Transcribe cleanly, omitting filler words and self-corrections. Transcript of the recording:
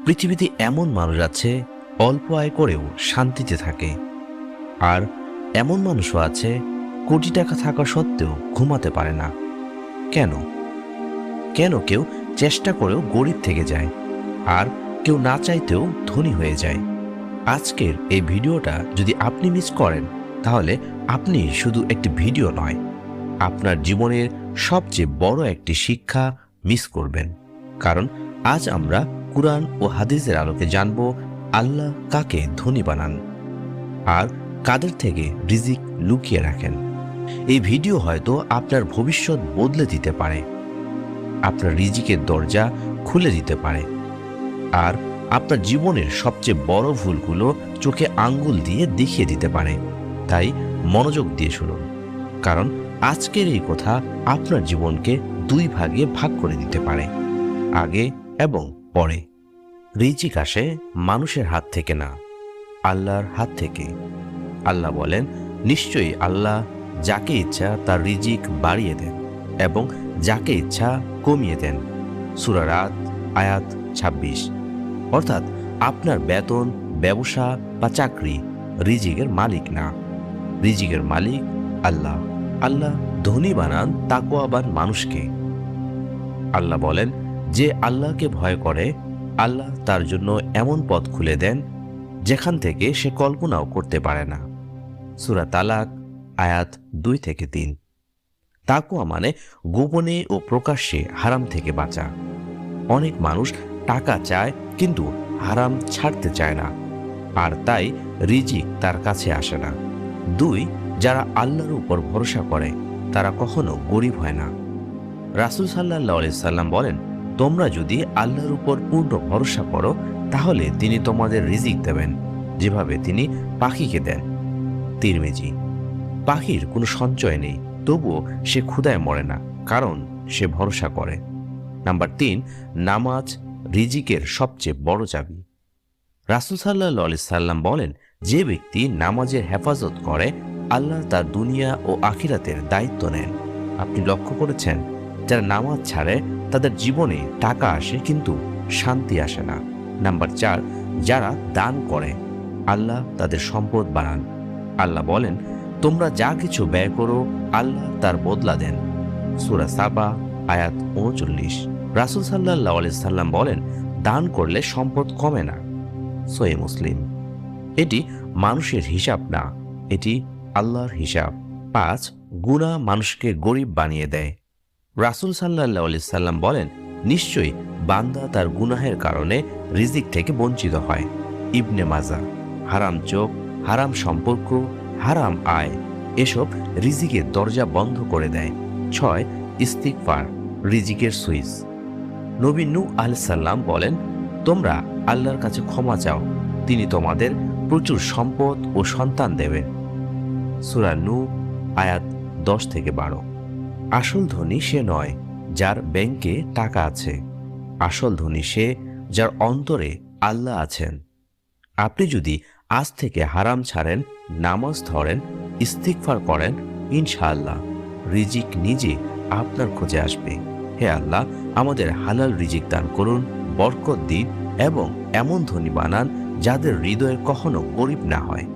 পৃথিবীতে এমন মানুষ আছে অল্প আয় করেও শান্তিতে থাকে, আর এমন মানুষও আছে কোটি টাকা থাকা সত্ত্বেও ঘুমাতে পারে না। কেন? কেউ চেষ্টা করেও গরিব থেকে যায়, আর কেউ না চাইতেও ধনী হয়ে যায়। আজকের এই ভিডিওটা যদি আপনি মিস করেন, তাহলে আপনি শুধু একটি ভিডিও নয়, আপনার জীবনের সবচেয়ে বড় একটি শিক্ষা মিস করবেন। কারণ আজ আমরা কুরআন ও হাদিসের আলোকে জানব আল্লাহ কাকে ধনী বানান আর কাদের থেকে রিজিক লুকিয়ে রাখেন। এই ভিডিও হয়তো আপনার ভবিষ্যৎ বদলে দিতে পারে, আপনার রিজিকের দরজা খুলে দিতে পারে, আর আপনার জীবনের সবচেয়ে বড় ভুলগুলো চোখে আঙ্গুল দিয়ে দেখিয়ে দিতে পারে। তাই মনোযোগ দিয়ে শুনুন, কারণ আজকের এই কথা আপনার জীবনকে দুই ভাগে ভাগ করে দিতে পারে, আগে এবং পরে। রিজিক আসে মানুষের হাত থেকে না, আল্লাহর হাত থেকে। আল্লাহ বলেন, নিশ্চয়ই আল্লাহ যাকে ইচ্ছা তার রিজিক বাড়িয়ে দেন এবং যাকে ইচ্ছা কমিয়ে দেন। সূরা রাদ আয়াত ২৬। অর্থাৎ আপনার বেতন, ব্যবসা বা চাকরি রিজিকের মালিক না, রিজিকের মালিক আল্লাহ। আল্লাহ ধনী বানান তাকওয়াবান মানুষকে। আল্লাহ বলেন, যে আল্লাহকে ভয় করে আল্লাহ তার জন্য এমন পথ খুলে দেন যেখান থেকে সে কল্পনাও করতে পারে না। সূরা তালাক আয়াত ২-৩। তাকওয়া মানে গোপনে ও প্রকাশ্যে হারাম থেকে বাঁচা। অনেক মানুষ টাকা চায় কিন্তু হারাম ছাড়তে চায় না, আর তাই রিজিক তার কাছে আসে না। ২, যারা আল্লাহর উপর ভরসা করে তারা কখনো গরিব হয় না। রাসূল সাল্লাল্লাহু আলাইহি সাল্লাম বলেন, তোমরা যদি আল্লাহর উপর পূর্ণ ভরসা করো তাহলে তিনি তোমাদের রিজিক দেবেন যেভাবে তিনি পাখিকে দেন। তিরমিজি। পাখির কোনো সঞ্চয় নেই, তবুও সে ক্ষুধায় মরে না, কারণ সে ভরসা করে। নাম্বার ৩, নামাজ রিজিকের সবচেয়ে বড় চাবি। রাসূল সাল্লাল্লাহু আলাইহি সাল্লাম বলেন, যে ব্যক্তি নামাজের হেফাজত করে আল্লাহ তার দুনিয়া ও আখিরাতের দায়িত্ব নেন। আপনি লক্ষ্য করেছেন, যারা নামাজ ছাড়ে তাদের জীবনে টাকা আসে কিন্তু শান্তি আসে না। নাম্বার ৪, যারা দান করে আল্লাহ তাদের সম্পদ বাড়ান। আল্লাহ বলেন, তোমরা যা কিছু ব্যয় করো আল্লাহ তার বদলা দেন। সূরা সাবা আয়াত ৩৯। রাসূল সাল্লাল্লাহু আলাইহি সাল্লাম বলেন, দান করলে সম্পদ কমে না। সহিহ মুসলিম। এটি মানুষের হিসাব না, এটি আল্লাহর হিসাব। ৫, গুনাহ মানুষকে গরিব বানিয়ে দেয়। রাসূল সাল্লাল্লাহু আলাইহি সাল্লাম বলেন, নিশ্চয়ই বান্দা তার গুনাহের কারণে রিজিক থেকে বঞ্চিত হয়। ইবনে মাজাহ। হারাম চোখ, হারাম সম্পর্ক, হারাম আয় এসব রিজিকের দরজা বন্ধ করে দেয়। ৬, ইস্তিগফার রিজিকের সুইচ। নবী নূহ আলাইহিস সালাম বলেন, তোমরা আল্লাহর কাছে ক্ষমা চাও, তিনি তোমাদের প্রচুর সম্পদ ও সন্তান দেবেন। সূরা নূহ আয়াত ১০-১২। আসল ধনী সে নয় যার ব্যাংকে টাকা আছে, আসল ধনী সে যার অন্তরে আল্লাহ আছেন। আপনি যদি আজ থেকে হারাম ছাড়েন, নামাজ ধরেন, ইস্তিগফার করেন, ইনশাআল্লাহ রিজিক নিজে আপনার খোঁজে আসবে। হে আল্লাহ, আমাদের হালাল রিজিক দান করুন, বরকত দিন এবং এমন ধনী বানান যাদের হৃদয়ে কখনো গরিব না হয়।